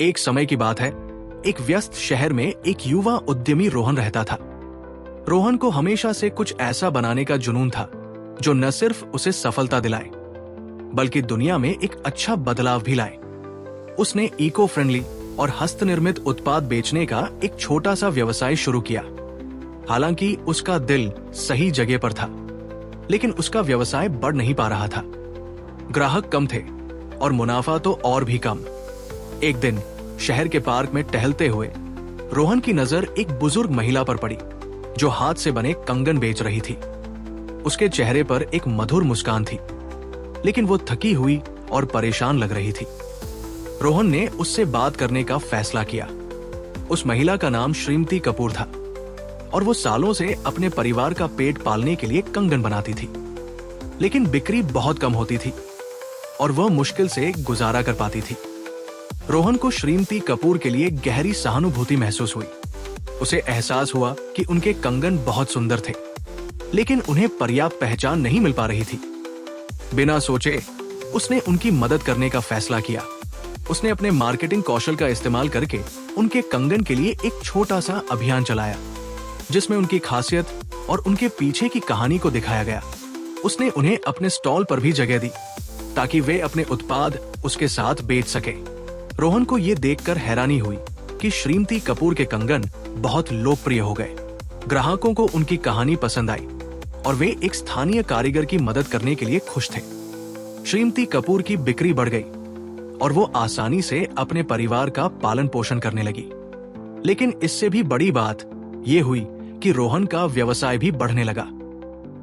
एक समय की बात है, एक व्यस्त शहर में एक युवा उद्यमी रोहन रहता था। रोहन को हमेशा से कुछ ऐसा बनाने का जुनून था जो न सिर्फ उसे सफलता दिलाए बल्कि दुनिया में एक अच्छा बदलाव भी लाए। उसने इको फ्रेंडली और हस्तनिर्मित उत्पाद बेचने का एक छोटा सा व्यवसाय शुरू किया। हालांकि उसका दिल सही जगह पर था, लेकिन उसका व्यवसाय बढ़ नहीं पा रहा था। ग्राहक कम थे और मुनाफा तो और भी कम। एक दिन शहर के पार्क में टहलते हुए रोहन की नजर एक बुजुर्ग महिला पर पड़ी जो हाथ से बने कंगन बेच रही थी। उसके चेहरे पर एक मधुर मुस्कान थी, लेकिन वो थकी हुई और परेशान लग रही थी। रोहन ने उससे बात करने का फैसला किया। उस महिला का नाम श्रीमती कपूर था और वो सालों से अपने परिवार का पेट पालने के लिए कंगन बनाती थी, लेकिन बिक्री बहुत कम होती थी और वह मुश्किल से गुजारा कर पाती थी। रोहन को श्रीमती कपूर के लिए गहरी सहानुभूति महसूस हुई। उसे एहसास हुआ कि उनके कंगन बहुत सुंदर थे, लेकिन उन्हें पर्याप्त पहचान नहीं मिल पा रही थी। बिना सोचे उसने उनकी मदद करने का फैसला किया। उसने अपने मार्केटिंग कौशल का इस्तेमाल करके उनके कंगन के लिए एक छोटा सा अभियान चलाया, जिसमें उनकी खासियत और उनके पीछे की कहानी को दिखाया गया। उसने उन्हें अपने स्टॉल पर भी जगह दी ताकि वे अपने उत्पाद उसके साथ बेच सके। रोहन को यह देखकर हैरानी हुई कि श्रीमती कपूर के कंगन बहुत लोकप्रिय हो गए। ग्राहकों को उनकी कहानी पसंद आई और वे एक स्थानीय कारीगर की मदद करने के लिए खुश थे। श्रीमती कपूर की बिक्री बढ़ गई और वो आसानी से अपने परिवार का पालन पोषण करने लगी। लेकिन इससे भी बड़ी बात यह हुई कि रोहन का व्यवसाय भी बढ़ने लगा।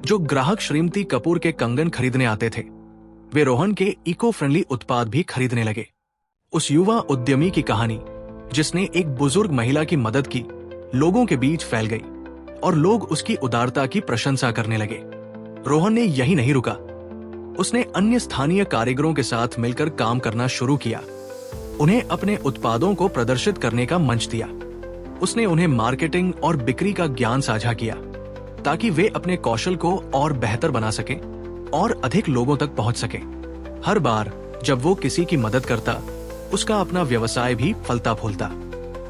जो ग्राहक श्रीमती कपूर के कंगन खरीदने आते थे, वे रोहन के इको फ्रेंडली उत्पाद भी खरीदने लगे। उस युवा उद्यमी की कहानी, जिसने एक बुजुर्ग महिला की मदद की, लोगों के बीच फैल गई और लोग उसकी उदारता की प्रशंसा करने लगे। रोहन ने यही नहीं रुका। उसने अन्य स्थानीय कारीगरों के साथ मिलकर काम करना शुरू किया। उन्हें अपने उत्पादों को प्रदर्शित करने का मंच दिया। उसने उन्हें मार्केटिंग और बिक्री का ज्ञान साझा किया ताकि वे अपने कौशल को और बेहतर बना सकें और अधिक लोगों तक पहुंच सकें। हर बार जब वो किसी की मदद करता, उसका अपना व्यवसाय भी फलता फूलता।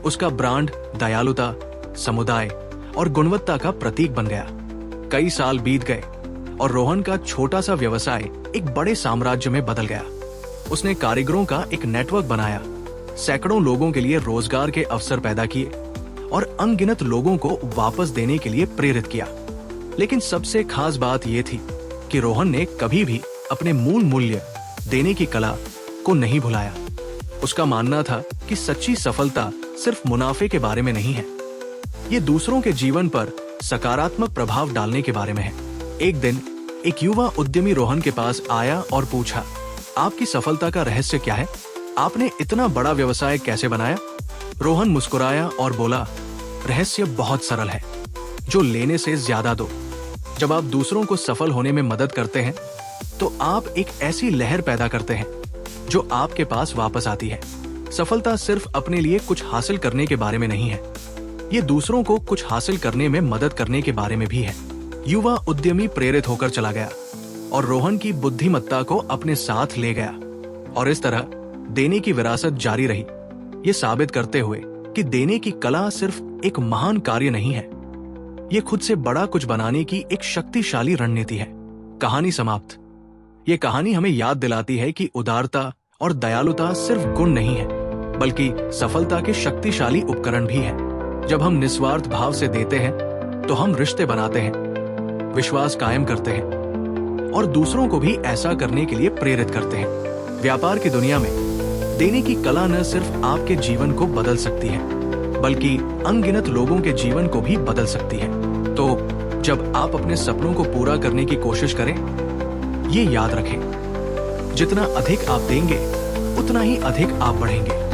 उसका ब्रांड दयालुता, समुदाय और गुणवत्ता का प्रतीक बन गया। कई साल बीत गए और रोहन का छोटा सा व्यवसाय एक बड़े साम्राज्य में बदल गया। उसने कारीगरों का एक नेटवर्क बनाया, सैकड़ों लोगों के लिए रोजगार के अवसर पैदा किए और अनगिनत लोगों को वापस देने के लिए प्रेरित किया। लेकिन सबसे खास बात यह थी कि रोहन ने कभी भी अपने मूल मूल्य देने की कला को नहीं भुलाया। उसका मानना था कि सच्ची सफलता सिर्फ मुनाफे के बारे में नहीं है, ये दूसरों के जीवन पर सकारात्मक प्रभाव डालने के बारे में है। एक दिन एक युवा उद्यमी रोहन के पास आया और पूछा, आपकी सफलता का रहस्य क्या है? आपने इतना बड़ा व्यवसाय कैसे बनाया? रोहन मुस्कुराया और बोला, रहस्य बहुत सरल है, जो लेने से ज्यादा दो। जब आप दूसरों को सफल होने में मदद करते हैं, तो आप एक ऐसी लहर पैदा करते हैं जो आपके पास वापस आती है। सफलता सिर्फ अपने लिए कुछ हासिल करने के बारे में नहीं है, ये दूसरों को कुछ हासिल करने में मदद करने के बारे में भी है। युवा उद्यमी प्रेरित होकर चला गया और रोहन की बुद्धिमत्ता को अपने साथ ले गया और इस तरह देने की विरासत जारी रही, ये साबित करते हुए कि देने की कला सिर्फ एक महान कार्य नहीं है, ये खुद से बड़ा कुछ बनाने की एक शक्तिशाली रणनीति है। कहानी समाप्त। ये कहानी हमें याद दिलाती है कि उदारता और दयालुता सिर्फ गुण नहीं है, बल्कि सफलता के शक्तिशाली उपकरण भी है। जब हम निस्वार्थ भाव से देते हैं, तो हम रिश्ते बनाते हैं, विश्वास कायम करते हैं और दूसरों को भी ऐसा करने के लिए प्रेरित करते हैं। व्यापार की दुनिया में देने की कला न सिर्फ आपके जीवन को बदल सकती है, बल्कि अनगिनत लोगों के जीवन को भी बदल सकती है। तो जब आप अपने सपनों को पूरा करने की कोशिश करें, ये याद रखें, जितना अधिक आप देंगे, उतना ही अधिक आप बढ़ेंगे।